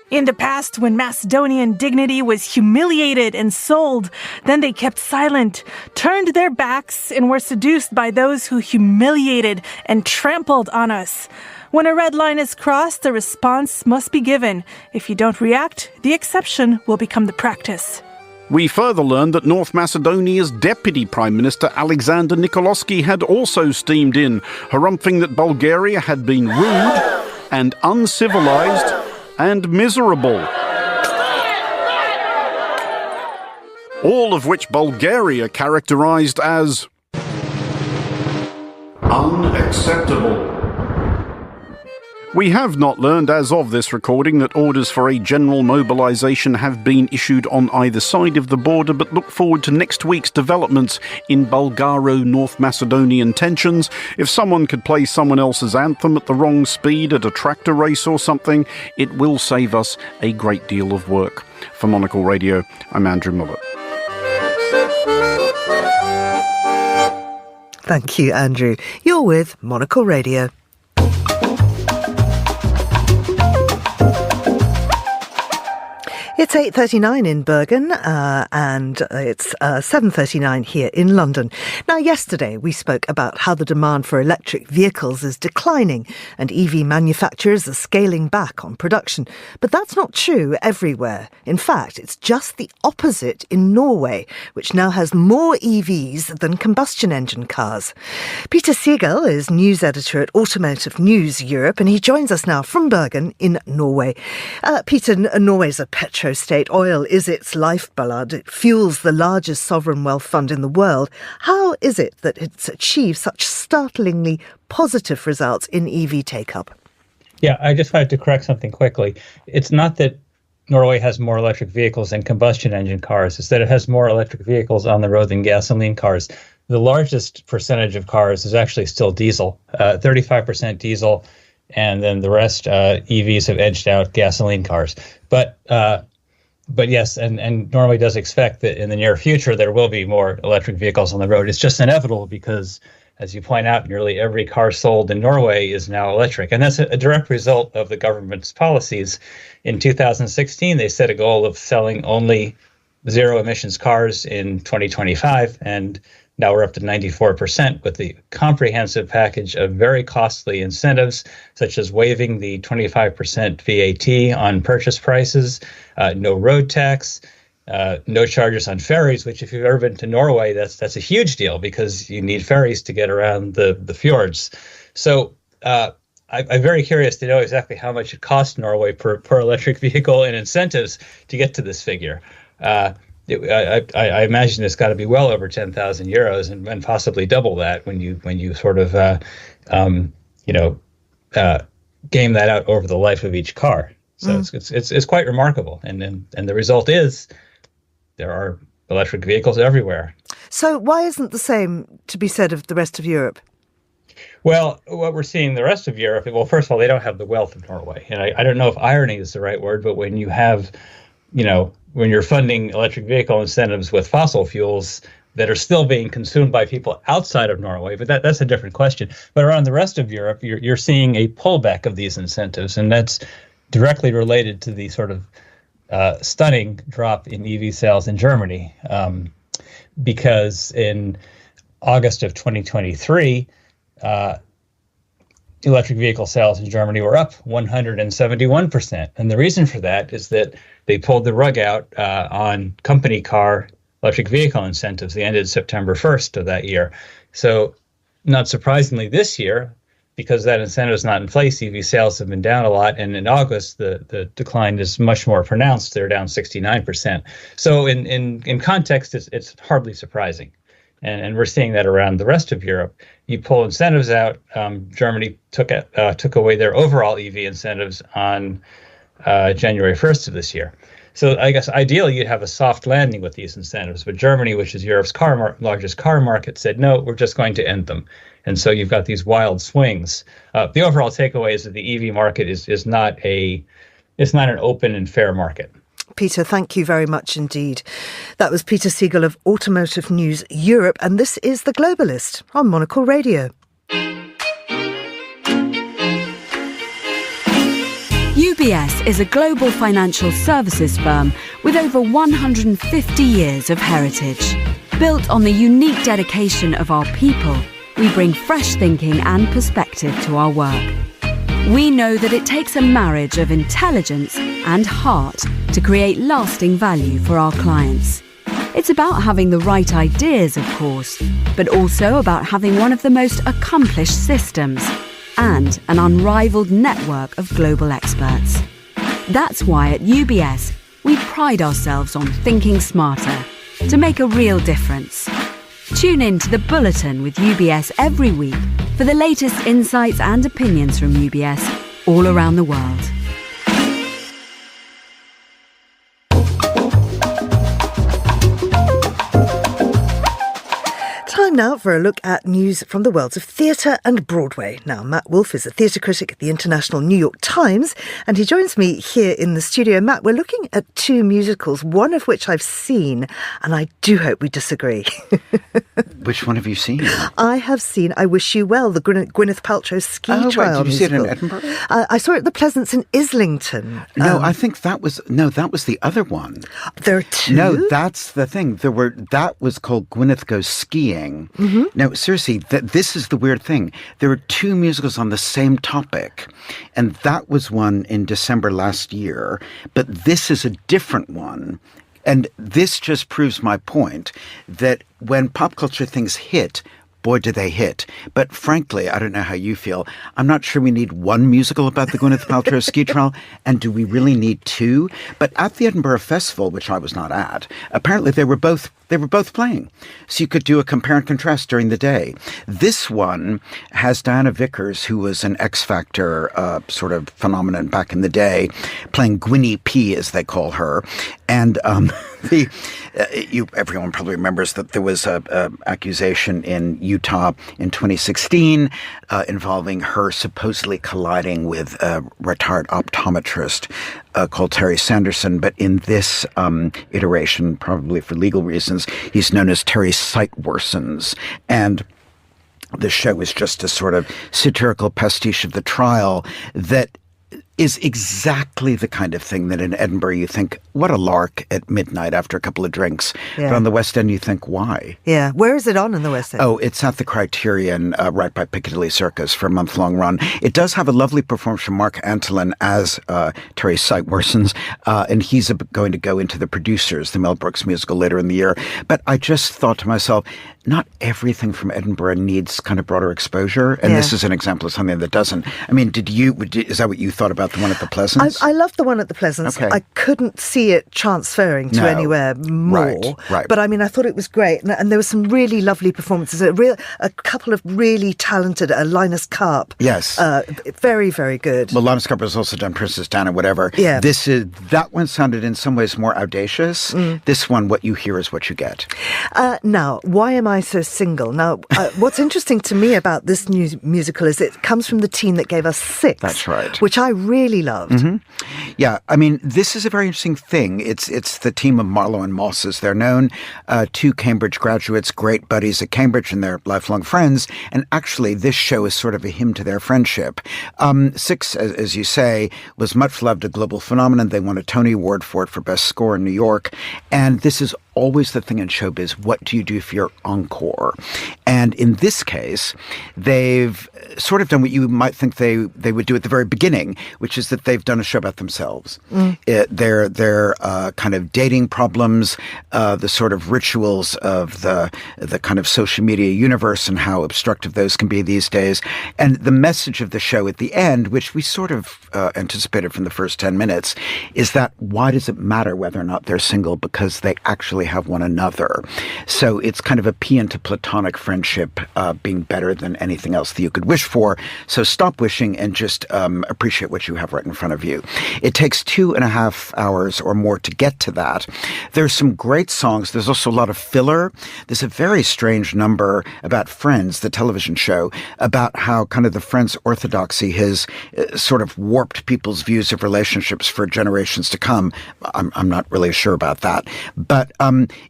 In the past, when Macedonian dignity was humiliated and sold, then they kept silent, turned their backs, and were seduced by those who humiliated and trampled on us. When a red line is crossed, a response must be given. If you don't react, the exception will become the practice. We further learned that North Macedonia's Deputy Prime Minister Alexander Nikoloski had also steamed in, harumphing that Bulgaria had been rude and uncivilized and miserable. All of which Bulgaria characterized as unacceptable. We have not learned as of this recording that orders for a general mobilization have been issued on either side of the border, but look forward to next week's developments in Bulgaro-North Macedonian tensions. If someone could play someone else's anthem at the wrong speed at a tractor race or something, it will save us a great deal of work. For Monocle Radio, I'm Andrew Muller. Thank you, Andrew. You're with Monocle Radio. It's 8:39 in Bergen, and it's 7:39 here in London. Now, yesterday we spoke about how the demand for electric vehicles is declining and EV manufacturers are scaling back on production. But that's not true everywhere. In fact, it's just the opposite in Norway, which now has more EVs than combustion engine cars. Peter Siegel is news editor at Automotive News Europe, and he joins us now from Bergen in Norway. Peter, Norway's a petro state. Oil is its lifeblood. It fuels the largest sovereign wealth fund in the world. How is it that it's achieved such startlingly positive results in EV take-up? Yeah, I just wanted to correct something quickly. It's not that Norway has more electric vehicles than combustion engine cars. It's that it has more electric vehicles on the road than gasoline cars. The largest percentage of cars is actually still diesel, 35% diesel, and then the rest EVs have edged out gasoline cars. But yes, and Norway does expect that in the near future there will be more electric vehicles on the road. It's just inevitable because, as you point out, nearly every car sold in Norway is now electric. And that's a direct result of the government's policies. In 2016, they set a goal of selling only zero emissions cars in 2025, and now we're up to 94% with the comprehensive package of very costly incentives, such as waiving the 25% VAT on purchase prices, no road tax, no charges on ferries, which if you've ever been to Norway, that's a huge deal because you need ferries to get around the fjords. So I'm very curious to know exactly how much it costs Norway per electric vehicle in incentives to get to this figure. I imagine it's got to be well over 10,000 euros and possibly double that when you sort of game that out over the life of each car. So it's quite remarkable, and the result is there are electric vehicles everywhere. So why isn't the same to be said of the rest of Europe? Well, what we're seeing in the rest of Europe, well, first of all, they don't have the wealth of Norway, and I don't know if irony is the right word, but when you have, when you're funding electric vehicle incentives with fossil fuels that are still being consumed by people outside of Norway, but that's a different question. But around the rest of Europe, you're seeing a pullback of these incentives, and that's directly related to the sort of stunning drop in EV sales in Germany, because in August of 2023, electric vehicle sales in Germany were up 171%. And the reason for that is that they pulled the rug out on company car electric vehicle incentives. They ended September 1st of that year. So not surprisingly this year, because that incentive is not in place, EV sales have been down a lot. And in August, the decline is much more pronounced. They're down 69%. So in context, it's hardly surprising. And we're seeing that around the rest of Europe. You pull incentives out. Germany took away their overall EV incentives on January 1st of this year. So I guess ideally you'd have a soft landing with these incentives. But Germany, which is Europe's largest car market, said, no, we're just going to end them. And so you've got these wild swings. The overall takeaway is that the EV market is not an open and fair market. Peter, thank you very much indeed. That was Peter Siegel of Automotive News Europe, and this is The Globalist on Monocle Radio. UBS is a global financial services firm with over 150 years of heritage. Built on the unique dedication of our people, we bring fresh thinking and perspective to our work. We know that it takes a marriage of intelligence and heart to create lasting value for our clients. It's about having the right ideas, of course, but also about having one of the most accomplished systems and an unrivaled network of global experts. That's why at UBS, we pride ourselves on thinking smarter to make a real difference. Tune in to The Bulletin with UBS every week for the latest insights and opinions from UBS all around the world. Time Time now for a look at news from the worlds of theatre and Broadway. Now, Matt Wolfe is a theatre critic at the International New York Times, and he joins me here in the studio. Matt, we're looking at two musicals, one of which I've seen, and I do hope we disagree. Which one have you seen? I have seen I Wish You Well, the Gwyneth Paltrow ski trial Did you see it musical. in Edinburgh? I saw it at the Pleasance in Islington. No, I think that was the other one. There are two? No, that's the thing. That was called Gwyneth Goes Skiing. Mm-hmm. No, seriously, this is the weird thing. There were two musicals on the same topic, and that was one in December last year, but this is a different one. And this just proves my point that when pop culture things hit, boy, do they hit. But frankly, I don't know how you feel. I'm not sure we need one musical about the Gwyneth Paltrow ski trial. And do we really need two? But at the Edinburgh Festival, which I was not at, apparently they were both playing. So you could do a compare and contrast during the day. This one has Diana Vickers, who was an X Factor sort of phenomenon back in the day, playing Gwynnie P, as they call her. And everyone probably remembers that there was an accusation in Utah in 2016 involving her supposedly colliding with a retired optometrist called Terry Sanderson. But in this iteration, probably for legal reasons, he's known as Terry Sight Worsens. And the show is just a sort of satirical pastiche of the trial that is exactly the kind of thing that in Edinburgh you think, what a lark at midnight after a couple of drinks. Yeah. But on the West End you think, why? Yeah. Where is it on in the West End? Oh, it's at the Criterion right by Piccadilly Circus for a month-long run. It does have a lovely performance from Mark Antolin as Terry Sight Worsens, and he's going to go into the producers, the Mel Brooks musical, later in the year. But I just thought to myself, not everything from Edinburgh needs kind of broader exposure, and this is an example of something that doesn't. I mean, is that what you thought about the one at the Pleasance? I loved the one at the Pleasance. Okay. I couldn't see it transferring to anywhere more. Right. But I mean, I thought it was great, and there were some really lovely performances. A couple of really talented, Linus Karp. Yes. Very, very good. Well, Linus Karp has also done Princess Diana, whatever. Yeah. That one sounded in some ways more audacious. This one, what you hear is what you get. Now, why am I so single? Now, what's interesting to me about this new musical is it comes from the team that gave us Six. That's right. Which I really loved. Mm-hmm. Yeah, I mean, this is a very interesting thing. It's the team of Marlowe and Moss, as they're known, two Cambridge graduates, great buddies at Cambridge, and they're lifelong friends. And actually, this show is sort of a hymn to their friendship. Six, as you say, was much loved, a global phenomenon. They won a Tony Award for it for Best Score in New York. And this is always the thing in showbiz. What do you do for your encore? And in this case, they've sort of done what you might think they would do at the very beginning, which is that they've done a show about themselves. Their kind of dating problems, the sort of rituals of the kind of social media universe and how obstructive those can be these days. And the message of the show at the end, which we sort of anticipated from the first 10 minutes, is that why does it matter whether or not they're single? Because they actually have one another. So it's kind of a paean to platonic friendship being better than anything else that you could wish for. So stop wishing and just appreciate what you have right in front of you. It takes 2.5 hours or more to get to that. There's some great songs. There's also a lot of filler. There's a very strange number about Friends, the television show, about how kind of the Friends orthodoxy has sort of warped people's views of relationships for generations to come. I'm not really sure about that. But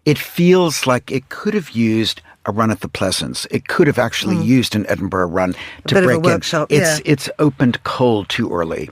it feels like it could have used a run at the Pleasance. It could have actually used an Edinburgh run to break in. It's opened cold too early.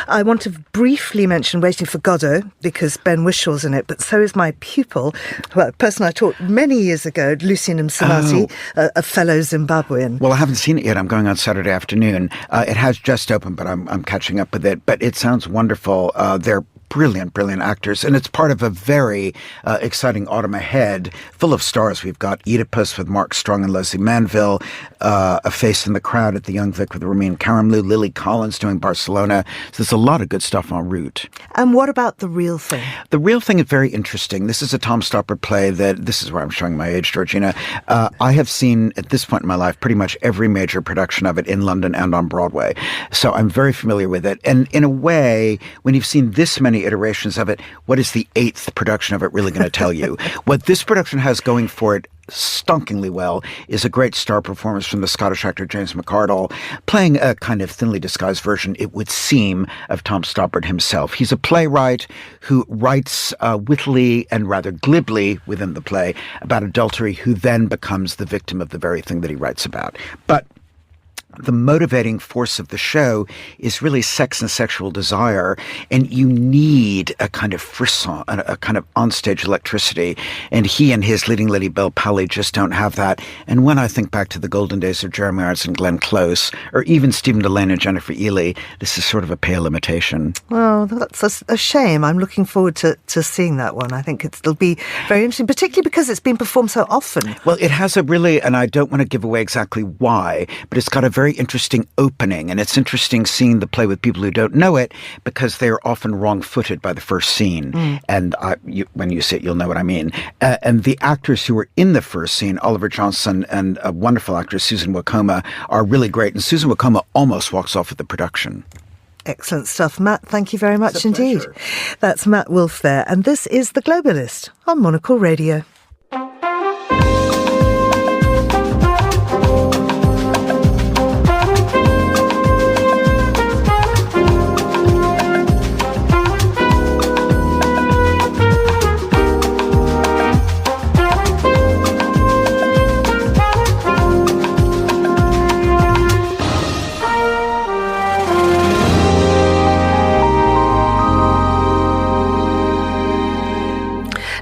I want to briefly mention Waiting for Godot, because Ben Wishaw's in it, but so is my pupil, a person I taught many years ago, Lucien Msamati, a fellow Zimbabwean. Well, I haven't seen it yet. I'm going on Saturday afternoon. It has just opened, but I'm catching up with it. But it sounds wonderful. They're brilliant actors, and it's part of a very exciting autumn ahead, full of stars. We've got Oedipus with Mark Strong and Leslie Manville, A Face in the Crowd at the Young Vic with Ramin Karimloo, Lily Collins doing Barcelona. So there's a lot of good stuff en route. And what about The Real Thing? The Real Thing is very interesting. This is a Tom Stoppard play this is where I'm showing my age, Georgina. I have seen, at this point in my life, pretty much every major production of it in London and on Broadway. So I'm very familiar with it. And in a way, when you've seen this many iterations of it, what is the 8th production of it really going to tell you? What this production has going for it stonkingly well is a great star performance from the Scottish actor James McCarthy, playing a kind of thinly disguised version, it would seem, of Tom Stoppard himself. He's a playwright who writes wittily and rather glibly within the play about adultery, who then becomes the victim of the very thing that he writes about. But the motivating force of the show is really sex and sexual desire, and you need a kind of frisson, a kind of onstage electricity, and he and his leading lady Belle Powley just don't have that. And when I think back to the golden days of Jeremy Irons and Glenn Close, or even Stephen Delane and Jennifer Ely, this is sort of a pale imitation. Well, that's a shame. I'm looking forward to seeing that one. I think it'll be very interesting, particularly because it's been performed so often. Well, it has a really, and I don't want to give away exactly why, but it's got a very interesting opening, and it's interesting seeing the play with people who don't know it because they're often wrong-footed by the first scene. And when you see it, you'll know what I mean. And the actors who are in the first scene, Oliver Johnson and a wonderful actress, Susan Wokoma, are really great. And Susan Wokoma almost walks off with the production. Excellent stuff, Matt. Thank you very much indeed. Pleasure. That's Matt Wolfe there, and this is The Globalist on Monocle Radio.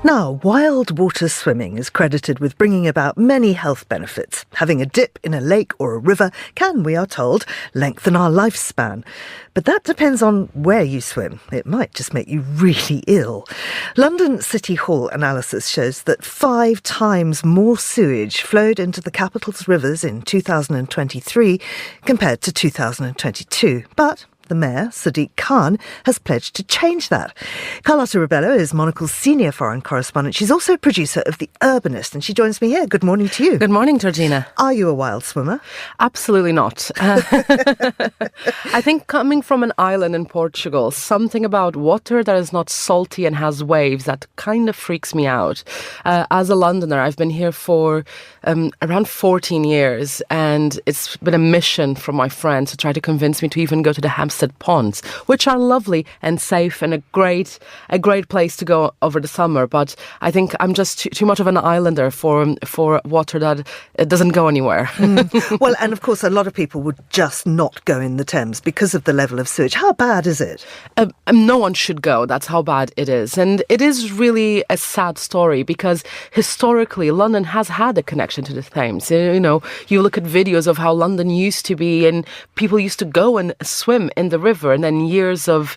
Now, wild water swimming is credited with bringing about many health benefits. Having a dip in a lake or a river can, we are told, lengthen our lifespan. But that depends on where you swim. It might just make you really ill. London City Hall analysis shows that 5 times more sewage flowed into the capital's rivers in 2023 compared to 2022. But the Mayor, Sadiq Khan, has pledged to change that. Carlota Rebelo is Monocle's senior foreign correspondent. She's also a producer of The Urbanist, and she joins me here. Good morning to you. Good morning, Georgina. Are you a wild swimmer? Absolutely not. I think coming from an island in Portugal, something about water that is not salty and has waves that kind of freaks me out. As a Londoner, I've been here for around 14 years, and it's been a mission from my friends to try to convince me to even go to the Hampstead Ponds, which are lovely and safe and a great place to go over the summer. But I think I'm just too much of an islander for water that it doesn't go anywhere. Well, and of course, a lot of people would just not go in the Thames because of the level of sewage. How bad is it? No one should go. That's how bad it is. And it is really a sad story because historically, London has had a connection to the Thames. You know, you look at videos of how London used to be, and people used to go and swim in the river, and then years of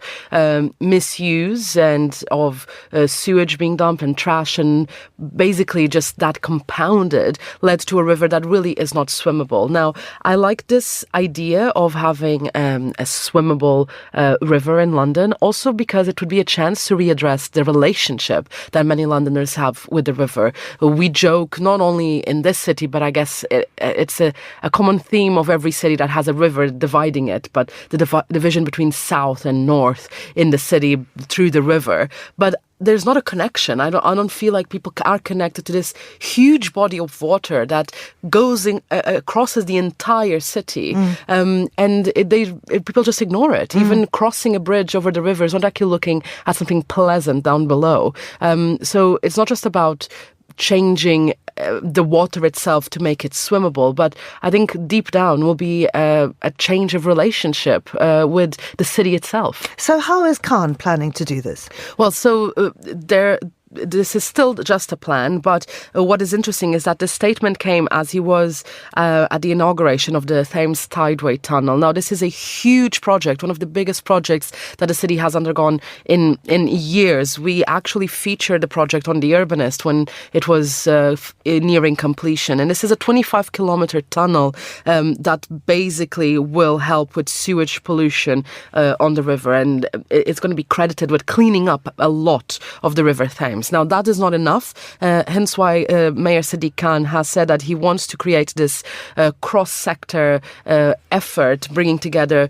misuse and of sewage being dumped and trash, and basically just that compounded led to a river that really is not swimmable. Now, I like this idea of having a swimmable river in London, also because it would be a chance to readdress the relationship that many Londoners have with the river. We joke not only in this city, but I guess it's a common theme of every city that has a river dividing it, but the division between south and north in the city through the river. But there's not a connection. I don't feel like people are connected to this huge body of water that goes crosses the entire city, and people just ignore it. Even crossing a bridge over the river is not actually looking at something pleasant down below. So it's not just about changing the water itself to make it swimmable, but I think deep down will be a change of relationship with the city itself. So how is Khan planning to do this? Well, so this is still just a plan, but what is interesting is that the statement came as he was at the inauguration of the Thames Tideway Tunnel. Now, this is a huge project, one of the biggest projects that the city has undergone in years. We actually featured the project on The Urbanist when it was nearing completion. And this is a 25-kilometre tunnel that basically will help with sewage pollution on the river. And it's going to be credited with cleaning up a lot of the River Thames. Thames. Now, that is not enough, hence why Mayor Sadiq Khan has said that he wants to create this cross-sector effort, bringing together,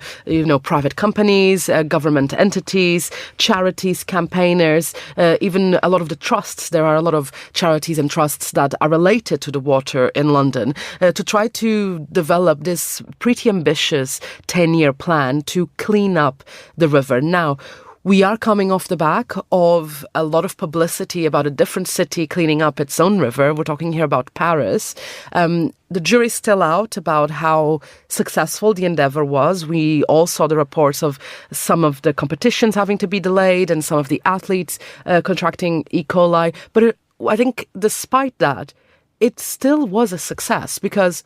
private companies, government entities, charities, campaigners, even a lot of the trusts. There are a lot of charities and trusts that are related to the water in London, to try to develop this pretty ambitious 10-year plan to clean up the river. Now, we are coming off the back of a lot of publicity about a different city cleaning up its own river. We're talking here about Paris. The jury's still out about how successful the endeavour was. We all saw the reports of some of the competitions having to be delayed and some of the athletes contracting E. coli. But I think despite that, it still was a success because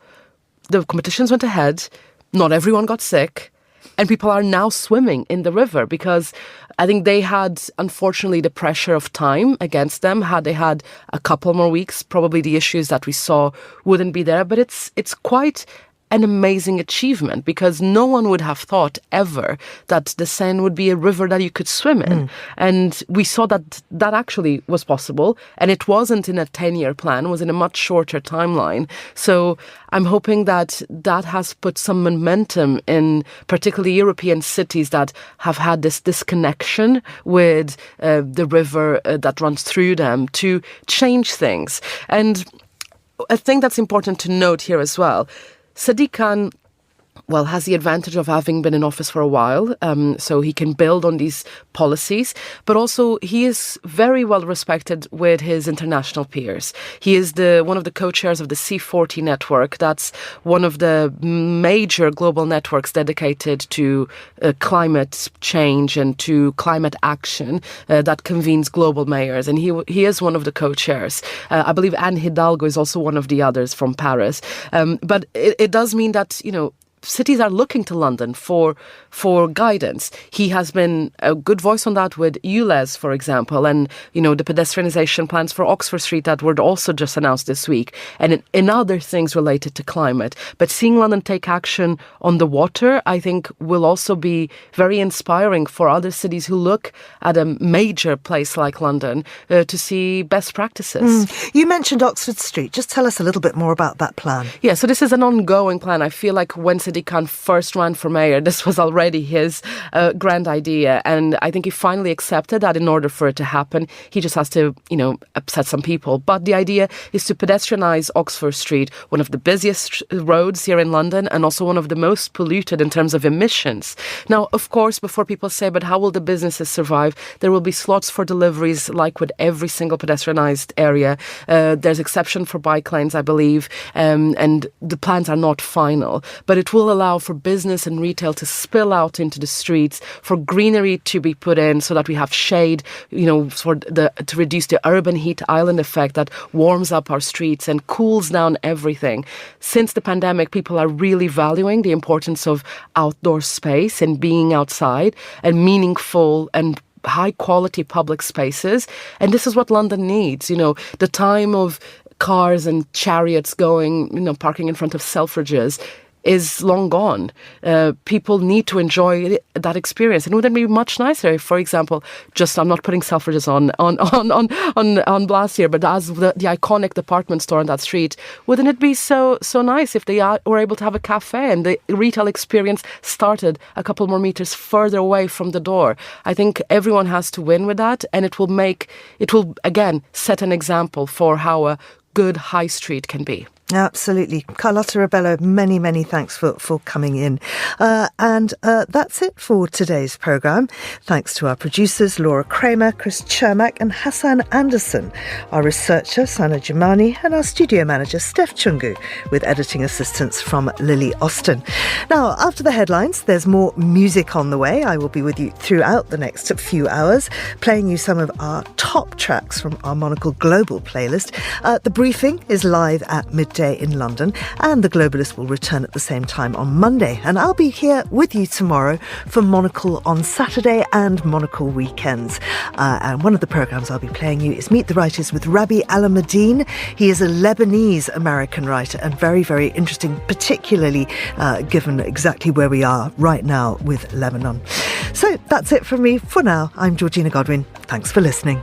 the competitions went ahead, not everyone got sick, and people are now swimming in the river because I think they had, unfortunately, the pressure of time against them. Had they had a couple more weeks, probably the issues that we saw wouldn't be there. But it's quite an amazing achievement because no one would have thought ever that the Seine would be a river that you could swim in. And we saw that actually was possible, and it wasn't in a 10-year plan, it was in a much shorter timeline. So I'm hoping that has put some momentum in particularly European cities that have had this disconnection with the river that runs through them to change things. And a thing that's important to note here as well, Sadiq Khan, has the advantage of having been in office for a while, so he can build on these policies, but also he is very well respected with his international peers. He is one of the co-chairs of the C40 network. That's one of the major global networks dedicated to climate change and to climate action that convenes global mayors, and he is one of the co-chairs. I believe Anne Hidalgo is also one of the others from Paris. But it does mean that, cities are looking to London for guidance. He has been a good voice on that with ULEZ, for example, and the pedestrianisation plans for Oxford Street that were also just announced this week, and in other things related to climate. But seeing London take action on the water, I think, will also be very inspiring for other cities who look at a major place like London to see best practices. You mentioned Oxford Street. Just tell us a little bit more about that plan. Yeah, so this is an ongoing plan. I feel like when Sadiq Khan first ran for mayor, this was already his grand idea, and I think he finally accepted that in order for it to happen, he just has to, upset some people. But the idea is to pedestrianise Oxford Street, one of the busiest roads here in London and also one of the most polluted in terms of emissions. Now, of course, before people say, but how will the businesses survive? There will be slots for deliveries like with every single pedestrianised area. There's exception for bike lanes, I believe, and the plans are not final, but it will allow for business and retail to spill out into the streets, for greenery to be put in so that we have shade, to reduce the urban heat island effect that warms up our streets and cools down everything. Since the pandemic, people are really valuing the importance of outdoor space and being outside and meaningful and high quality public spaces. And this is what London needs. The time of cars and chariots going, parking in front of Selfridges is long gone. People need to enjoy that experience. And wouldn't it be much nicer if, for example, I'm not putting Selfridges on blast here, but as the iconic department store on that street, wouldn't it be so nice if they were able to have a cafe and the retail experience started a couple more meters further away from the door? I think everyone has to win with that, and it will again set an example for how a good high street can be. Absolutely. Carlota Rebelo, many, many thanks for coming in. And that's it for today's programme. Thanks to our producers, Laura Kramer, Chris Chermak and Hassan Anderson, our researcher, Sana Jumani, and our studio manager, Steph Chungu, with editing assistance from Lily Austin. Now, after the headlines, there's more music on the way. I will be with you throughout the next few hours, playing you some of our top tracks from our Monocle Global playlist. The briefing is live at midday in London, and the Globalist will return at the same time on Monday, and I'll be here with you tomorrow for Monocle on Saturday and Monocle weekends. And one of the programmes I'll be playing you is Meet the Writers with Rabi Alameddine. He is a Lebanese-American writer and very, very interesting, particularly given exactly where we are right now with Lebanon. So that's it from me for now. I'm Georgina Godwin. Thanks for listening.